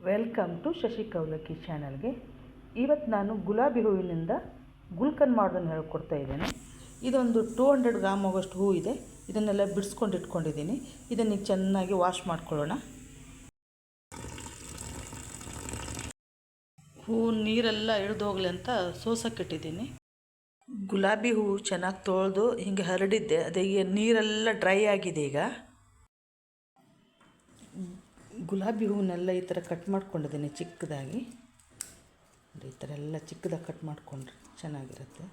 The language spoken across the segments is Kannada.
ವೆಲ್ಕಮ್ ಟು ಶಶಿ ಕೌಲಕ್ಕಿ ಚಾನಲ್ಗೆ. ಇವತ್ತು ನಾನು ಗುಲಾಬಿ ಹೂವಿನಿಂದ ಗುಲ್ಕನ್ ಮಾಡೋದನ್ನು ಹೇಳ್ಕೊಡ್ತಾ ಇದ್ದೇನೆ. ಇದೊಂದು 200 ಗ್ರಾಮ್ ಆಗೋಷ್ಟು ಹೂ ಇದೆ. ಇದನ್ನೆಲ್ಲ ಬಿಡಿಸ್ಕೊಂಡು ಇಟ್ಕೊಂಡಿದ್ದೀನಿ. ಇದನ್ನು ಚೆನ್ನಾಗಿ ವಾಶ್ ಮಾಡ್ಕೊಳ್ಳೋಣ. ಹೂ ನೀರೆಲ್ಲ ಇಳಿದೋಗ್ಲಿ ಅಂತ ಸೋಸಕ್ಕಿಟ್ಟಿದ್ದೀನಿ. ಗುಲಾಬಿ ಹೂವು ಚೆನ್ನಾಗಿ ತೊಳೆದು ಹಿಂಗೆ ಹರಡಿದ್ದೆ. ಅದೇ ನೀರೆಲ್ಲ ಡ್ರೈ ಆಗಿದೆ. ಈಗ ಗುಲಾಬಿ ಹೂವನ್ನೆಲ್ಲ ಈ ಥರ ಕಟ್ ಮಾಡ್ಕೊಂಡಿದ್ದೀನಿ ಚಿಕ್ಕದಾಗಿ. ಈ ಥರ ಎಲ್ಲ ಚಿಕ್ಕದಾಗಿ ಕಟ್ ಮಾಡಿಕೊಂಡ್ರೆ ಚೆನ್ನಾಗಿರುತ್ತೆ.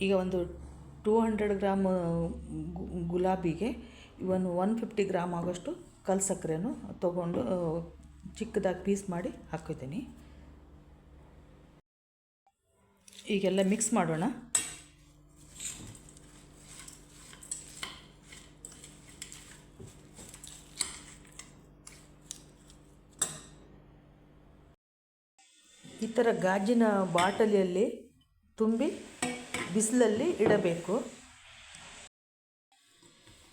ಈಗ ಒಂದು 200 ಗ್ರಾಮ್ ಗುಲಾಬಿಗೆ 150 ಗ್ರಾಮ್ ಆಗೋಷ್ಟು ಕಲ್ಲು ಸಕ್ಕರೆನೂ ತೊಗೊಂಡು ಚಿಕ್ಕದಾಗಿ ಪೀಸ್ ಮಾಡಿ ಹಾಕಿದ್ದೀನಿ. ಈಗೆಲ್ಲ ಮಿಕ್ಸ್ ಮಾಡೋಣ. ಈ ಥರ ಗಾಜಿನ ಬಾಟಲಿಯಲ್ಲಿ ತುಂಬಿ ಬಿಸಿಲಲ್ಲಿ ಇಡಬೇಕು.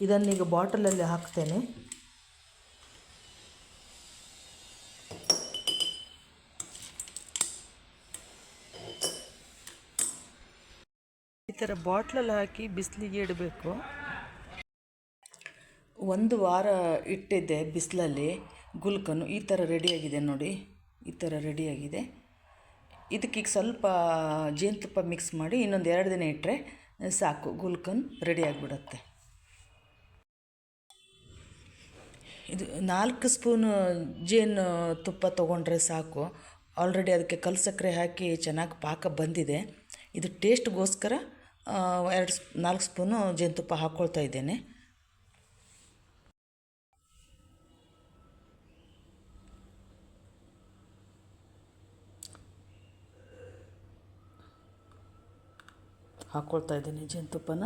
ಇದನ್ನೀಗ ಬಾಟಲಲ್ಲಿ ಹಾಕ್ತೇನೆ. ಈ ಥರ ಬಾಟ್ಲಲ್ಲಿ ಹಾಕಿ ಬಿಸಿಲಿಗೆ ಇಡಬೇಕು. 1 ವಾರ ಇಟ್ಟಿದ್ದೆ ಬಿಸಿಲಲ್ಲಿ ಗುಲ್ಕನ್ನು. ಈ ಥರ ರೆಡಿಯಾಗಿದೆ ನೋಡಿ. ಈ ಥರ ರೆಡಿಯಾಗಿದೆ. ಇದಕ್ಕೀಗ ಸ್ವಲ್ಪ ಜೇನುತುಪ್ಪ ಮಿಕ್ಸ್ ಮಾಡಿ ಇನ್ನೊಂದು 2 ದಿನ ಇಟ್ಟರೆ ಸಾಕು, ಗುಲ್ಕನ್ ರೆಡಿ ಆಗಿಬಿಡುತ್ತೆ. ಇದು 4 ಸ್ಪೂನು ಜೇನು ತುಪ್ಪ ತೊಗೊಂಡ್ರೆ ಸಾಕು. ಆಲ್ರೆಡಿ ಅದಕ್ಕೆ ಕಲ್ಲು ಸಕ್ಕರೆ ಹಾಕಿ ಚೆನ್ನಾಗಿ ಪಾಕ ಬಂದಿದೆ. ಇದು ಟೇಸ್ಟ್ಗೋಸ್ಕರ 4 ಸ್ಪೂನು ಜೇನುತುಪ್ಪ ಹಾಕ್ಕೊಳ್ತಾ ಇದ್ದೇನೆ. ಹಾಕ್ಕೊಳ್ತಾ ಇದ್ದೀನಿ ಜೇನುತುಪ್ಪನ.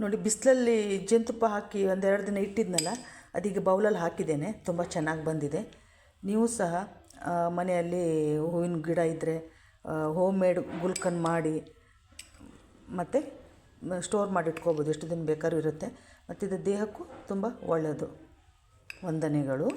ನೋಡಿ, ಬಿಸಿಲಲ್ಲಿ ಜೇನುತುಪ್ಪ ಹಾಕಿ 1-2 ದಿನ ಇಟ್ಟಿದ್ನಲ್ಲ, ಅದೀಗ ಬೌಲಲ್ಲಿ ಹಾಕಿದ್ದೇನೆ. ತುಂಬ ಚೆನ್ನಾಗಿ ಬಂದಿದೆ. ನೀವು ಸಹ ಮನೆಯಲ್ಲಿ ಹೂವಿನ ಗಿಡ ಇದ್ದರೆ ಹೋಮ್ ಮೇಡ್ ಗುಲ್ಕನ್ ಮಾಡಿ ಮತ್ತು ಸ್ಟೋರ್ ಮಾಡಿ ಇಟ್ಕೋಬೋದು. ಎಷ್ಟು ದಿನ ಬೇಕಾದ್ರೂ ಇರುತ್ತೆ. ಮತ್ತು ಇದು ದೇಹಕ್ಕೂ ತುಂಬ ಒಳ್ಳೆಯದು. ವಂದನೆಗಳು.